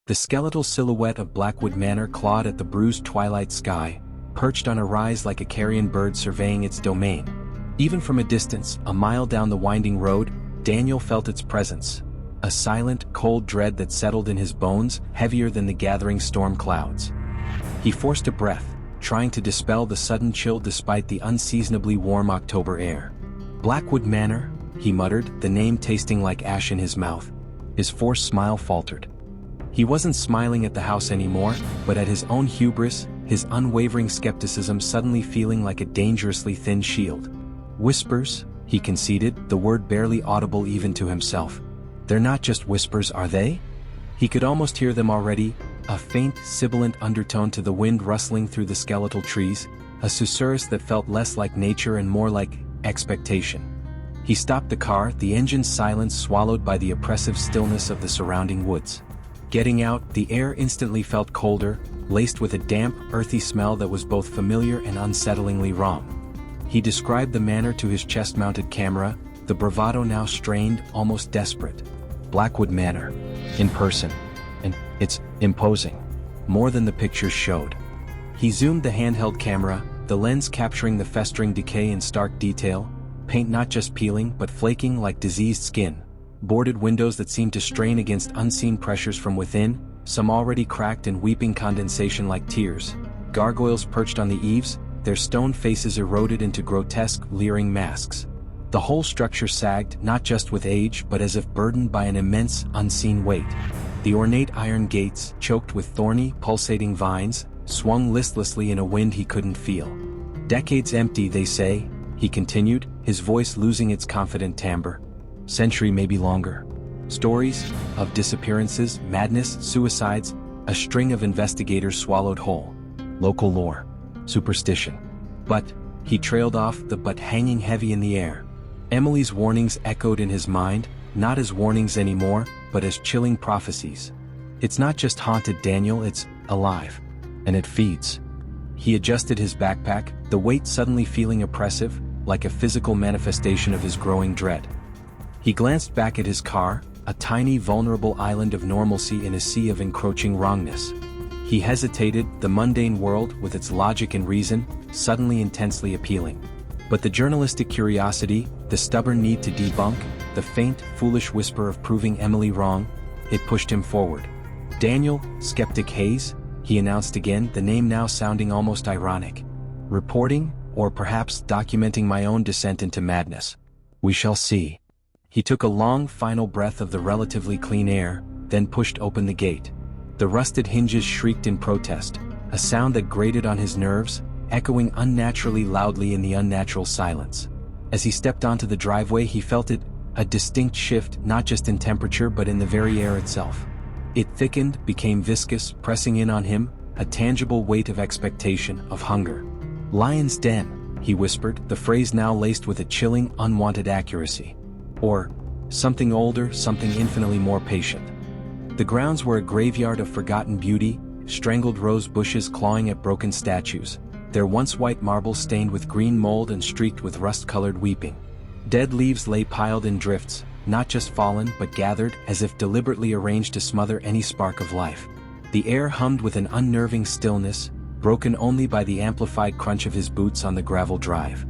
The skeletal silhouette of Blackwood Manor clawed at the bruised twilight sky, perched on a rise like a carrion bird surveying its domain. Even from a distance, a mile down the winding road, Daniel felt its presence. A silent, cold dread that settled in his bones, heavier than the gathering storm clouds. He forced a breath, trying to dispel the sudden chill despite the unseasonably warm October air. Blackwood Manor, he muttered, the name tasting like ash in his mouth. His forced smile faltered. He wasn't smiling at the house anymore, but at his own hubris, his unwavering skepticism suddenly feeling like a dangerously thin shield. Whispers, he conceded, the word barely audible even to himself. They're not just whispers, are they? He could almost hear them already, a faint, sibilant undertone to the wind rustling through the skeletal trees, a susurrus that felt less like nature and more like expectation. He stopped the car, the engine's silence swallowed by the oppressive stillness of the surrounding woods. Getting out, the air instantly felt colder, laced with a damp, earthy smell that was both familiar and unsettlingly wrong. He described the manor to his chest-mounted camera, the bravado now strained, almost desperate. Blackwood Manor. In person. And it's imposing. More than the pictures showed. He zoomed the handheld camera, the lens capturing the festering decay in stark detail, paint not just peeling but flaking like diseased skin, boarded windows that seemed to strain against unseen pressures from within, some already cracked and weeping condensation like tears, gargoyles perched on the eaves, their stone faces eroded into grotesque, leering masks. The whole structure sagged, not just with age but as if burdened by an immense, unseen weight. The ornate iron gates, choked with thorny, pulsating vines, swung listlessly in a wind he couldn't feel. Decades empty, they say, he continued, his voice losing its confident timbre. Century, maybe longer. Stories of disappearances, madness, suicides, a string of investigators swallowed whole. Local lore. Superstition. But, he trailed off, the but hanging heavy in the air. Emily's warnings echoed in his mind, not as warnings anymore, but as chilling prophecies. It's not just haunted, Daniel, it's alive. And it feeds. He adjusted his backpack, the weight suddenly feeling oppressive, like a physical manifestation of his growing dread. He glanced back at his car, a tiny vulnerable island of normalcy in a sea of encroaching wrongness. He hesitated, the mundane world, with its logic and reason, suddenly intensely appealing. But the journalistic curiosity, the stubborn need to debunk, the faint, foolish whisper of proving Emily wrong, it pushed him forward. Daniel, Skeptic Hayes, he announced again, the name now sounding almost ironic. Reporting, or perhaps documenting my own descent into madness. We shall see. He took a long, final breath of the relatively clean air, then pushed open the gate. The rusted hinges shrieked in protest, a sound that grated on his nerves, echoing unnaturally loudly in the unnatural silence. As he stepped onto the driveway, he felt it, a distinct shift, not just in temperature but in the very air itself. It thickened, became viscous, pressing in on him, a tangible weight of expectation, of hunger. Lion's den, he whispered, the phrase now laced with a chilling, unwanted accuracy. Or, something older, something infinitely more patient. The grounds were a graveyard of forgotten beauty, strangled rose bushes clawing at broken statues, their once white marble stained with green mold and streaked with rust-colored weeping. Dead leaves lay piled in drifts, not just fallen but gathered, as if deliberately arranged to smother any spark of life. The air hummed with an unnerving stillness, broken only by the amplified crunch of his boots on the gravel drive.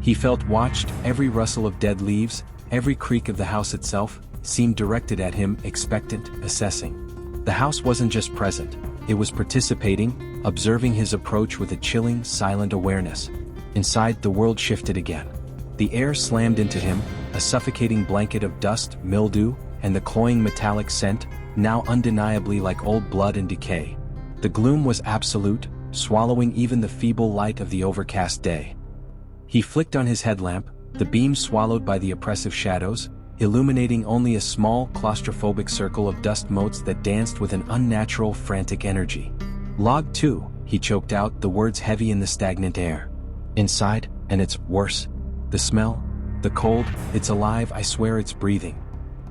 He felt watched, every rustle of dead leaves, every creak of the house itself, seemed directed at him, expectant, assessing. The house wasn't just present, it was participating, observing his approach with a chilling, silent awareness. Inside, the world shifted again. The air slammed into him, a suffocating blanket of dust, mildew, and the cloying metallic scent, now undeniably like old blood and decay. The gloom was absolute, swallowing even the feeble light of the overcast day. He flicked on his headlamp, the beam swallowed by the oppressive shadows, illuminating only a small, claustrophobic circle of dust motes that danced with an unnatural, frantic energy. Log 2, he choked out, the words heavy in the stagnant air. Inside, and it's worse. The smell, the cold, it's alive, I swear it's breathing.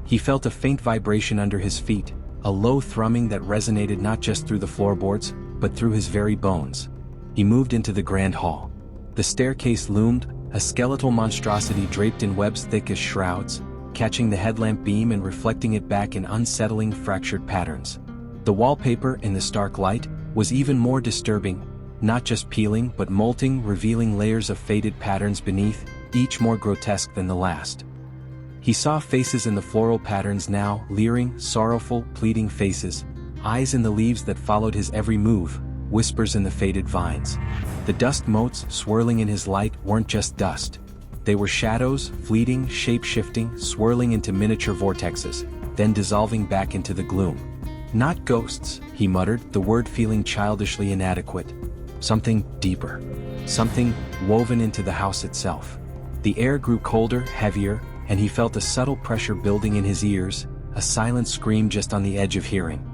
He felt a faint vibration under his feet, a low thrumming that resonated not just through the floorboards, but through his very bones. He moved into the grand hall. The staircase loomed, a skeletal monstrosity draped in webs thick as shrouds, catching the headlamp beam and reflecting it back in unsettling, fractured patterns. The wallpaper, in the stark light, was even more disturbing, not just peeling but molting, revealing layers of faded patterns beneath, each more grotesque than the last. He saw faces in the floral patterns now, leering, sorrowful, pleading faces, eyes in the leaves that followed his every move, whispers in the faded vines. The dust motes swirling in his light weren't just dust. They were shadows, fleeting, shape-shifting, swirling into miniature vortexes, then dissolving back into the gloom. Not ghosts, he muttered, the word feeling childishly inadequate. Something deeper. Something woven into the house itself. The air grew colder, heavier, and he felt a subtle pressure building in his ears, a silent scream just on the edge of hearing.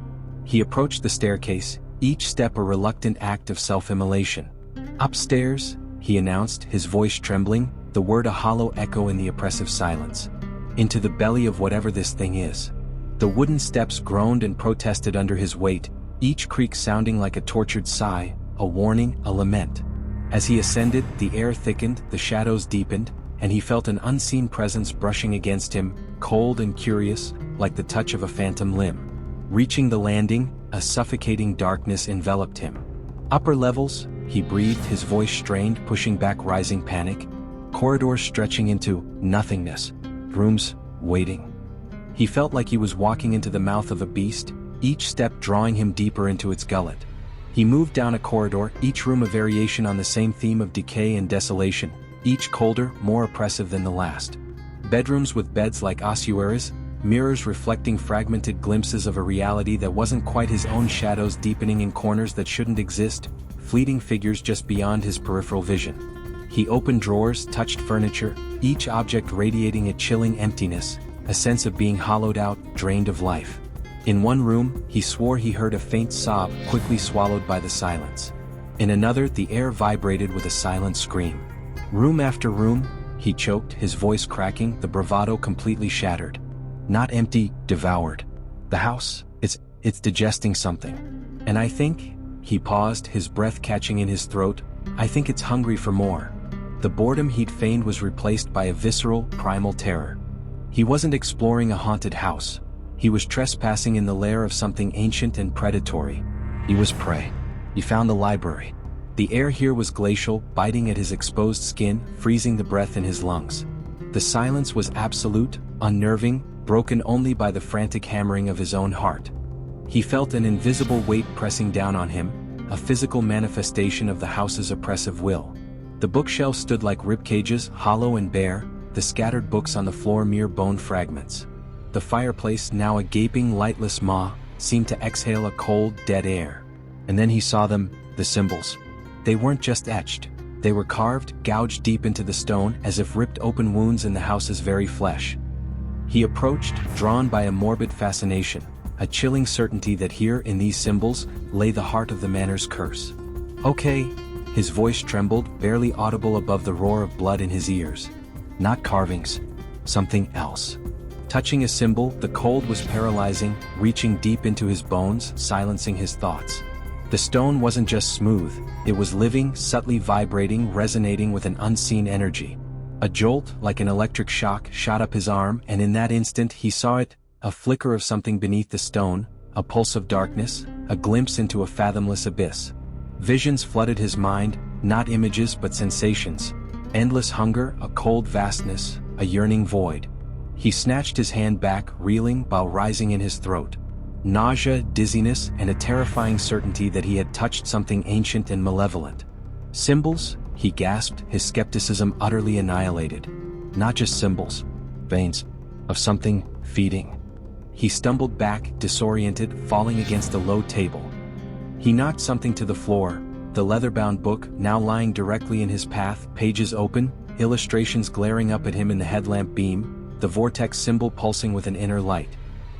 He approached the staircase, each step a reluctant act of self-immolation. "Upstairs," he announced, his voice trembling, the word a hollow echo in the oppressive silence. "Into the belly of whatever this thing is." The wooden steps groaned and protested under his weight, each creak sounding like a tortured sigh, a warning, a lament. As he ascended, the air thickened, the shadows deepened, and he felt an unseen presence brushing against him, cold and curious, like the touch of a phantom limb. Reaching the landing, a suffocating darkness enveloped him. "Upper levels," he breathed, his voice strained, pushing back rising panic. Corridors stretching into nothingness. Rooms waiting. He felt like he was walking into the mouth of a beast, each step drawing him deeper into its gullet. He moved down a corridor, each room a variation on the same theme of decay and desolation, each colder, more oppressive than the last. Bedrooms with beds like ossuaries, mirrors reflecting fragmented glimpses of a reality that wasn't quite his own, shadows deepening in corners that shouldn't exist, fleeting figures just beyond his peripheral vision. He opened drawers, touched furniture, each object radiating a chilling emptiness, a sense of being hollowed out, drained of life. In one room, he swore he heard a faint sob, quickly swallowed by the silence. In another, the air vibrated with a silent scream. Room after room, he choked, his voice cracking, the bravado completely shattered. Not empty, devoured. The house, it's digesting something. And I think, he paused, his breath catching in his throat, I think it's hungry for more. The boredom he'd feigned was replaced by a visceral, primal terror. He wasn't exploring a haunted house. He was trespassing in the lair of something ancient and predatory. He was prey. He found the library. The air here was glacial, biting at his exposed skin, freezing the breath in his lungs. The silence was absolute, unnerving, broken only by the frantic hammering of his own heart. He felt an invisible weight pressing down on him, a physical manifestation of the house's oppressive will. The bookshelves stood like ribcages, hollow and bare, the scattered books on the floor mere bone fragments. The fireplace, now a gaping, lightless maw, seemed to exhale a cold, dead air. And then he saw them, the symbols. They weren't just etched. They were carved, gouged deep into the stone, as if ripped open wounds in the house's very flesh. He approached, drawn by a morbid fascination, a chilling certainty that here, in these symbols, lay the heart of the manor's curse. Okay, his voice trembled, barely audible above the roar of blood in his ears. Not carvings. Something else. Touching a symbol, the cold was paralyzing, reaching deep into his bones, silencing his thoughts. The stone wasn't just smooth, it was living, subtly vibrating, resonating with an unseen energy. A jolt, like an electric shock, shot up his arm, and in that instant he saw it, a flicker of something beneath the stone, a pulse of darkness, a glimpse into a fathomless abyss. Visions flooded his mind, not images but sensations. Endless hunger, a cold vastness, a yearning void. He snatched his hand back, reeling, while rising in his throat. Nausea, dizziness, and a terrifying certainty that he had touched something ancient and malevolent. Symbols? He gasped, his skepticism utterly annihilated. Not just symbols. Veins. Of something, feeding. He stumbled back, disoriented, falling against a low table. He knocked something to the floor, the leather-bound book, now lying directly in his path, pages open, illustrations glaring up at him in the headlamp beam, the vortex symbol pulsing with an inner light.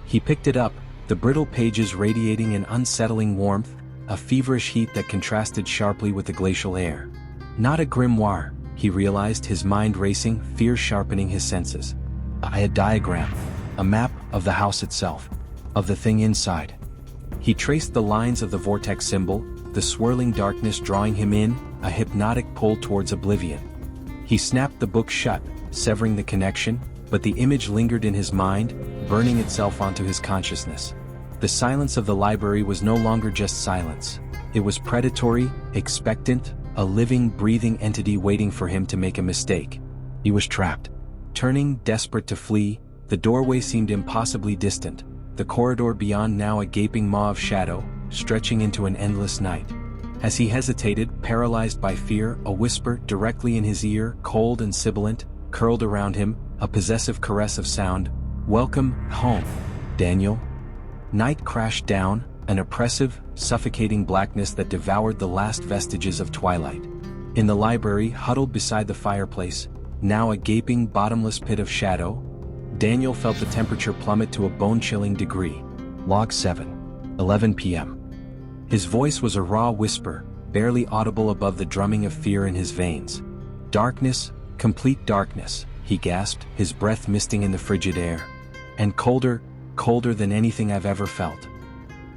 He picked it up, the brittle pages radiating an unsettling warmth, a feverish heat that contrasted sharply with the glacial air. Not a grimoire, he realized, his mind racing, fear sharpening his senses. A diagram, a map of the house itself, of the thing inside. He traced the lines of the vortex symbol, the swirling darkness drawing him in, a hypnotic pull towards oblivion. He snapped the book shut, severing the connection, but the image lingered in his mind, burning itself onto his consciousness. The silence of the library was no longer just silence. It was predatory, expectant, a living, breathing entity waiting for him to make a mistake. He was trapped. Turning, desperate to flee, the doorway seemed impossibly distant, the corridor beyond now a gaping maw of shadow, stretching into an endless night. As he hesitated, paralyzed by fear, a whisper directly in his ear, cold and sibilant, curled around him, a possessive caress of sound. "Welcome home, Daniel." Night crashed down, an oppressive, suffocating blackness that devoured the last vestiges of twilight. In the library, huddled beside the fireplace, now a gaping, bottomless pit of shadow, Daniel felt the temperature plummet to a bone-chilling degree. Log 7. 11 p.m. His voice was a raw whisper, barely audible above the drumming of fear in his veins. "Darkness, complete darkness," he gasped, his breath misting in the frigid air. "And colder, colder than anything I've ever felt."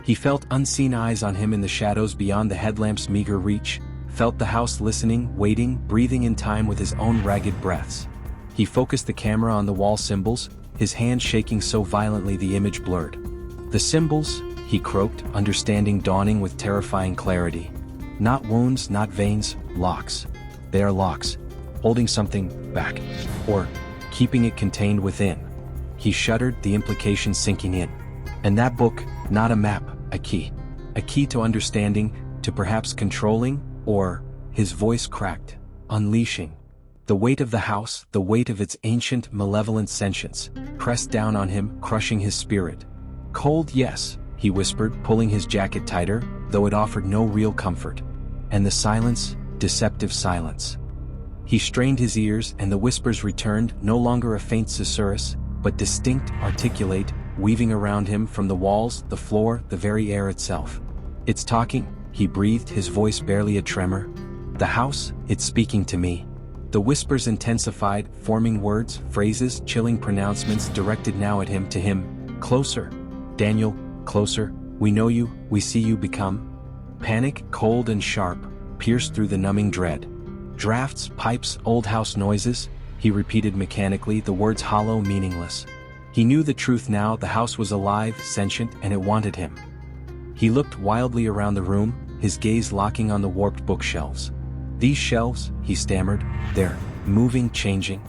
He felt unseen eyes on him in the shadows beyond the headlamp's meager reach, felt the house listening, waiting, breathing in time with his own ragged breaths. He focused the camera on the wall symbols, his hand shaking so violently the image blurred. "The symbols," he croaked, understanding dawning with terrifying clarity. "Not wounds, not veins, locks. They are locks, holding something back, or keeping it contained within." He shuddered, the implication sinking in. "And that book, not a map, a key. A key to understanding, to perhaps controlling, or..." His voice cracked, unleashing. The weight of the house, the weight of its ancient, malevolent sentience, pressed down on him, crushing his spirit. "Cold, yes," he whispered, pulling his jacket tighter, though it offered no real comfort. And the silence, deceptive silence. He strained his ears, and the whispers returned, no longer a faint susurrus, but distinct, articulate, weaving around him from the walls, the floor, the very air itself. "It's talking," he breathed, his voice barely a tremor. "The house, it's speaking to me." The whispers intensified, forming words, phrases, chilling pronouncements directed now at him, to him. "Closer, Daniel, closer, we know you, we see you become." Panic, cold and sharp, pierced through the numbing dread. "Drafts, pipes, old house noises," he repeated mechanically, the words hollow, meaningless. He knew the truth now, the house was alive, sentient, and it wanted him. He looked wildly around the room, his gaze locking on the warped bookshelves. "These shelves," he stammered, "they're moving, changing.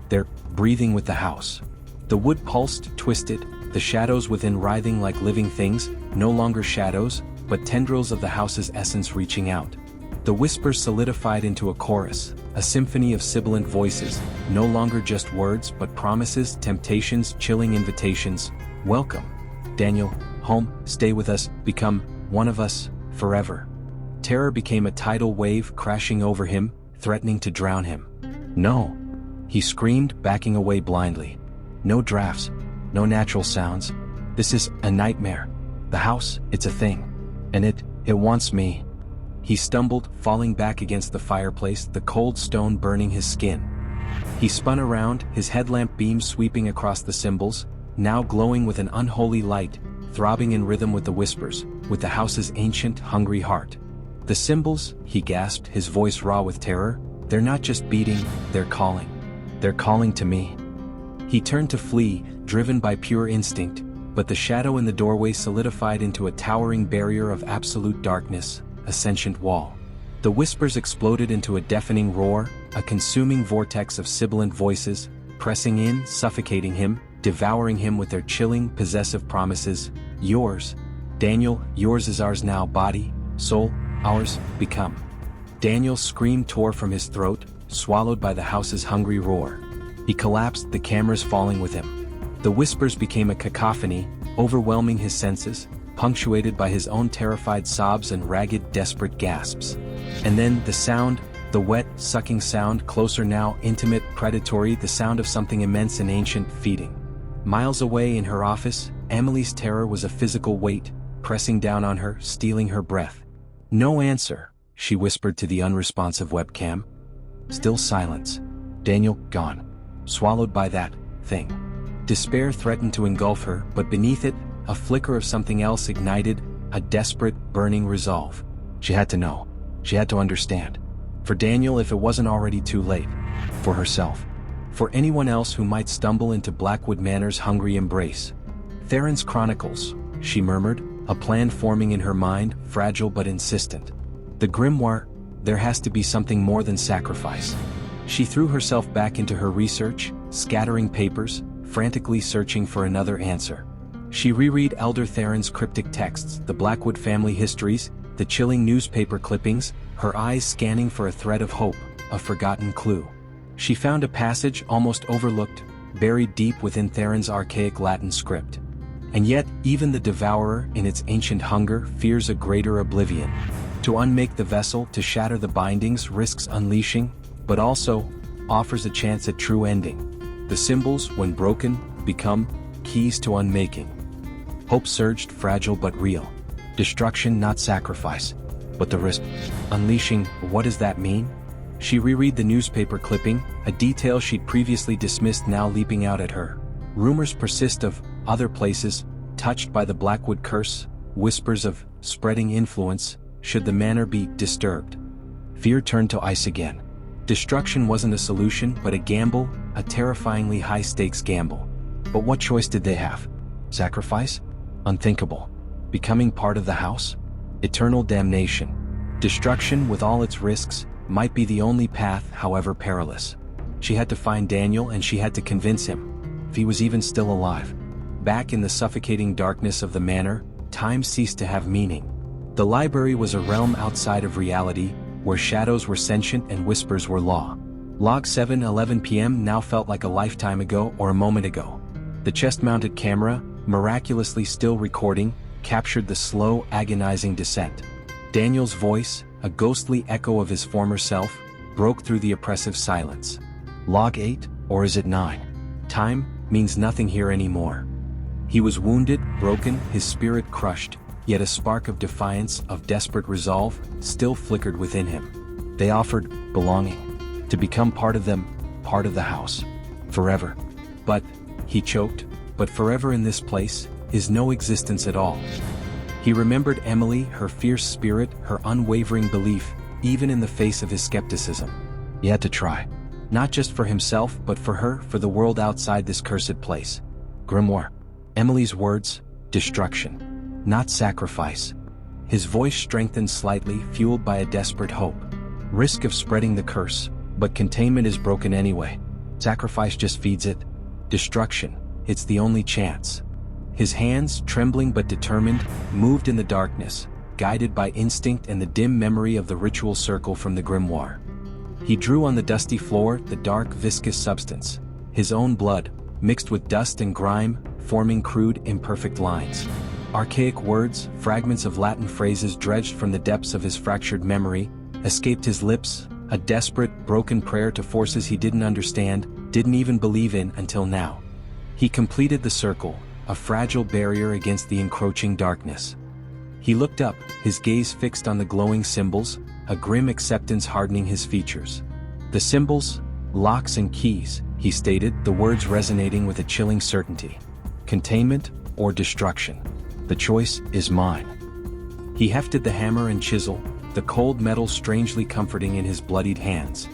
They're breathing with the house." The wood pulsed, twisted, the shadows within writhing like living things, no longer shadows, but tendrils of the house's essence reaching out. The whispers solidified into a chorus, a symphony of sibilant voices, no longer just words but promises, temptations, chilling invitations. "Welcome, Daniel, home, stay with us, become one of us, forever." Terror became a tidal wave crashing over him, threatening to drown him. "No!" he screamed, backing away blindly. "No drafts, no natural sounds. This is a nightmare. The house, it's a thing. And it wants me." He stumbled, falling back against the fireplace, the cold stone burning his skin. He spun around, his headlamp beams sweeping across the symbols, now glowing with an unholy light, throbbing in rhythm with the whispers, with the house's ancient, hungry heart. "The symbols," he gasped, his voice raw with terror, "they're not just beating, they're calling. They're calling to me." He turned to flee, driven by pure instinct, but the shadow in the doorway solidified into a towering barrier of absolute darkness, a sentient wall. The whispers exploded into a deafening roar, a consuming vortex of sibilant voices, pressing in, suffocating him, devouring him with their chilling, possessive promises. "Yours, Daniel, yours is ours now, body, soul, ours, become." Daniel's scream tore from his throat, swallowed by the house's hungry roar. He collapsed, the cameras falling with him. The whispers became a cacophony, overwhelming his senses, punctuated by his own terrified sobs and ragged, desperate gasps. And then the sound, the wet, sucking sound, closer now, intimate, predatory, the sound of something immense and ancient, feeding. Miles away in her office, Emily's terror was a physical weight, pressing down on her, stealing her breath. "No answer," she whispered to the unresponsive webcam. Still silence. Daniel, gone. Swallowed by that thing. Despair threatened to engulf her, but beneath it, a flicker of something else ignited, a desperate, burning resolve. She had to know. She had to understand. For Daniel, if it wasn't already too late. For herself. For anyone else who might stumble into Blackwood Manor's hungry embrace. Theron's Chronicles, she murmured, a plan forming in her mind, fragile but insistent. The grimoire, there has to be something more than sacrifice. She threw herself back into her research, scattering papers, frantically searching for another answer. She reread Elder Theron's cryptic texts, the Blackwood family histories, the chilling newspaper clippings, her eyes scanning for a thread of hope, a forgotten clue. She found a passage almost overlooked, buried deep within Theron's archaic Latin script. And yet, even the devourer, in its ancient hunger, fears a greater oblivion. To unmake the vessel, to shatter the bindings, risks unleashing, but also offers a chance at true ending. The symbols, when broken, become keys to unmaking. Hope surged, fragile but real. Destruction, not sacrifice. But the risk. Unleashing, what does that mean? She reread the newspaper clipping, a detail she'd previously dismissed now leaping out at her. Rumors persist of other places, touched by the Blackwood curse, whispers of spreading influence, should the manor be disturbed. Fear turned to ice again. Destruction wasn't a solution, but a gamble, a terrifyingly high-stakes gamble. But what choice did they have? Sacrifice? Unthinkable. Becoming part of the house? Eternal damnation. Destruction, with all its risks, might be the only path, however perilous. She had to find Daniel and she had to convince him, if he was even still alive. Back in the suffocating darkness of the manor, time ceased to have meaning. The library was a realm outside of reality, where shadows were sentient and whispers were law. Log 7:11 p.m. now felt like a lifetime ago or a moment ago. The chest-mounted camera, miraculously still recording, captured the slow, agonizing descent. Daniel's voice, a ghostly echo of his former self, broke through the oppressive silence. Log 8, or is it 9? Time means nothing here anymore. He was wounded, broken, his spirit crushed, yet a spark of defiance, of desperate resolve, still flickered within him. They offered belonging, to become part of them, part of the house. Forever. But, he choked, but forever in this place is no existence at all. He remembered Emily, her fierce spirit, her unwavering belief, even in the face of his skepticism. He had to try. Not just for himself, but for her, for the world outside this cursed place. Grimoire. Emily's words, destruction. Not sacrifice. His voice strengthened slightly, fueled by a desperate hope. Risk of spreading the curse, but containment is broken anyway. Sacrifice just feeds it. Destruction, it's the only chance. His hands, trembling but determined, moved in the darkness, guided by instinct and the dim memory of the ritual circle from the grimoire. He drew on the dusty floor, the dark, viscous substance. His own blood, mixed with dust and grime, forming crude, imperfect lines. Archaic words, fragments of Latin phrases dredged from the depths of his fractured memory, escaped his lips, a desperate, broken prayer to forces he didn't understand, didn't even believe in until now. He completed the circle, a fragile barrier against the encroaching darkness. He looked up, his gaze fixed on the glowing symbols, a grim acceptance hardening his features. The symbols, locks and keys, he stated, the words resonating with a chilling certainty. Containment or destruction. The choice is mine. He hefted the hammer and chisel, the cold metal strangely comforting in his bloodied hands.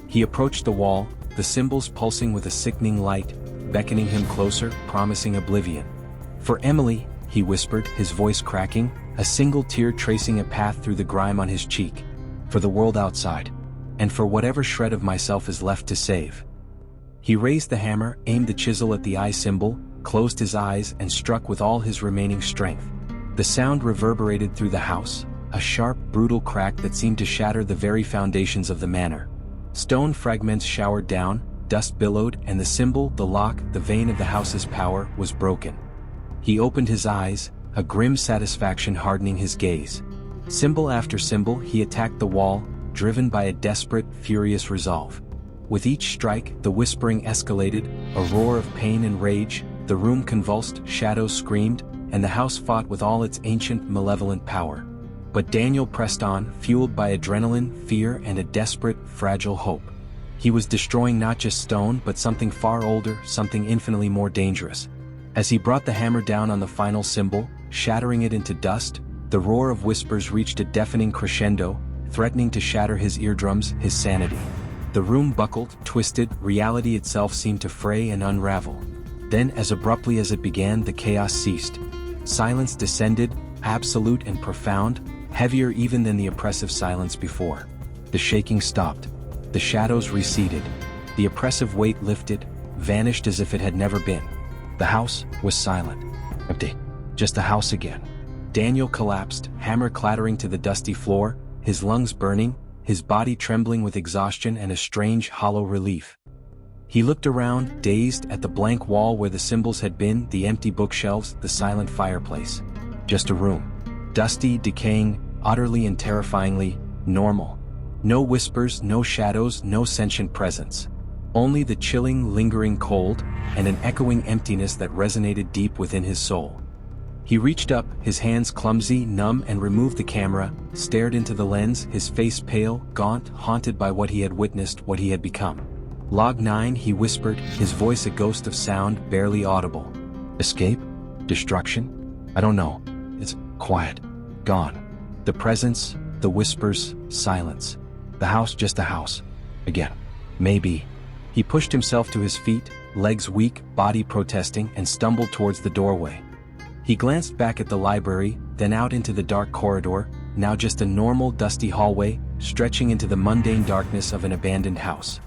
He approached the wall, the symbols pulsing with a sickening light, beckoning him closer, promising oblivion. For Emily, he whispered, his voice cracking, a single tear tracing a path through the grime on his cheek. For the world outside. And for whatever shred of myself is left to save. He raised the hammer, aimed the chisel at the eye symbol, closed his eyes and struck with all his remaining strength. The sound reverberated through the house, a sharp, brutal crack that seemed to shatter the very foundations of the manor. Stone fragments showered down, dust billowed, and the symbol, the lock, the vein of the house's power, was broken. He opened his eyes, a grim satisfaction hardening his gaze. Symbol after symbol, he attacked the wall, driven by a desperate, furious resolve. With each strike, the whispering escalated, a roar of pain and rage, the room convulsed, shadows screamed, and the house fought with all its ancient, malevolent power. But Daniel pressed on, fueled by adrenaline, fear, and a desperate, fragile hope. He was destroying not just stone, but something far older, something infinitely more dangerous. As he brought the hammer down on the final symbol, shattering it into dust, the roar of whispers reached a deafening crescendo, threatening to shatter his eardrums, his sanity. The room buckled, twisted, reality itself seemed to fray and unravel. Then, as abruptly as it began, the chaos ceased. Silence descended, absolute and profound, heavier even than the oppressive silence before. The shaking stopped. The shadows receded. The oppressive weight lifted, vanished as if it had never been. The house was silent. Empty. Just a house again. Daniel collapsed, hammer clattering to the dusty floor, his lungs burning, his body trembling with exhaustion and a strange, hollow relief. He looked around, dazed, at the blank wall where the symbols had been, the empty bookshelves, the silent fireplace. Just a room. Dusty, decaying, utterly and terrifyingly normal. No whispers, no shadows, no sentient presence. Only the chilling, lingering cold, and an echoing emptiness that resonated deep within his soul. He reached up, his hands clumsy, numb, and removed the camera, stared into the lens, his face pale, gaunt, haunted by what he had witnessed, what he had become. Log 9, he whispered, his voice a ghost of sound, barely audible. Escape? Destruction? I don't know. It's quiet. Gone. The presence, the whispers, silence. The house just a house. Again. Maybe. He pushed himself to his feet, legs weak, body protesting, and stumbled towards the doorway. He glanced back at the library, then out into the dark corridor, now just a normal, dusty hallway, stretching into the mundane darkness of an abandoned house.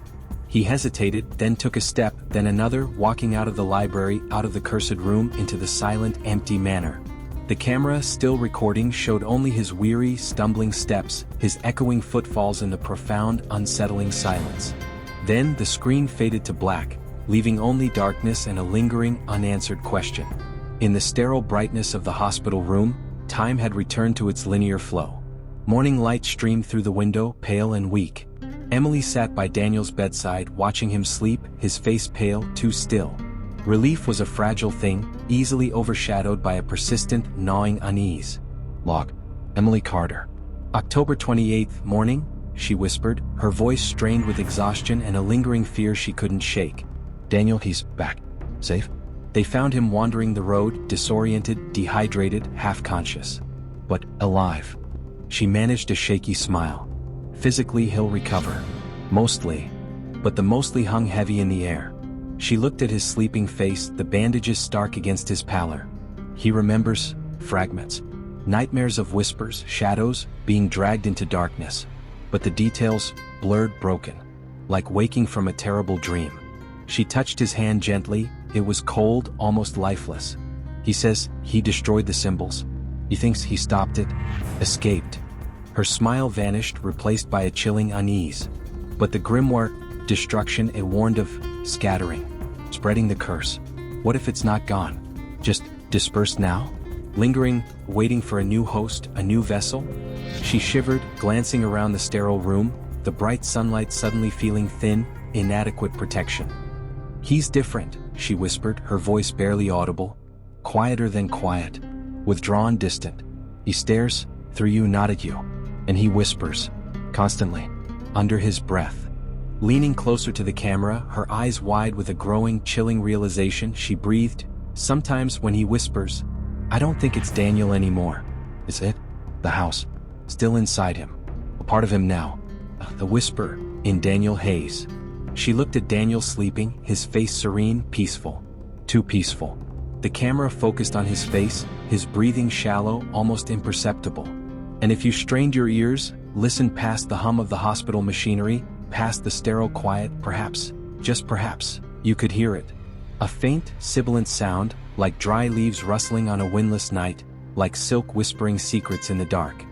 He hesitated, then took a step, then another, walking out of the library, out of the cursed room, into the silent, empty manor. The camera, still recording, showed only his weary, stumbling steps, his echoing footfalls in the profound, unsettling silence. Then the screen faded to black, leaving only darkness and a lingering, unanswered question. In the sterile brightness of the hospital room, time had returned to its linear flow. Morning light streamed through the window, pale and weak. Emily sat by Daniel's bedside, watching him sleep, his face pale, too still. Relief was a fragile thing, easily overshadowed by a persistent, gnawing unease. Log. Emily Carter. October 28th, morning, she whispered, her voice strained with exhaustion and a lingering fear she couldn't shake. Daniel, he's back. Safe? They found him wandering the road, disoriented, dehydrated, half-conscious. But alive. She managed a shaky smile. Physically, he'll recover. Mostly. But the mostly hung heavy in the air. She looked at his sleeping face, the bandages stark against his pallor. He remembers fragments. Nightmares of whispers, shadows, being dragged into darkness. But the details, blurred, broken. Like waking from a terrible dream. She touched his hand gently. It was cold, almost lifeless. He says he destroyed the symbols. He thinks he stopped it. Escaped. Her smile vanished, replaced by a chilling unease. But the grimoire, destruction, it warned of scattering. Spreading the curse. What if it's not gone? Just dispersed now? Lingering, waiting for a new host, a new vessel? She shivered, glancing around the sterile room, the bright sunlight suddenly feeling thin, inadequate protection. He's different, she whispered, her voice barely audible. Quieter than quiet. Withdrawn, distant. He stares, through you, not at you. And he whispers. Constantly. Under his breath. Leaning closer to the camera, her eyes wide with a growing, chilling realization, she breathed. Sometimes when he whispers, I don't think it's Daniel anymore. It's it? The house. Still inside him. A part of him now. The whisper, in Daniel Hayes. She looked at Daniel sleeping, his face serene, peaceful. Too peaceful. The camera focused on his face, his breathing shallow, almost imperceptible. And if you strained your ears, listened past the hum of the hospital machinery, past the sterile quiet, perhaps, just perhaps, you could hear it. A faint, sibilant sound, like dry leaves rustling on a windless night, like silk whispering secrets in the dark.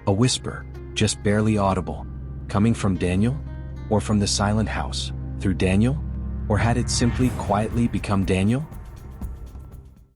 A whisper, just barely audible. Coming from Daniel? Or from the silent house? Through Daniel? Or had it simply quietly become Daniel?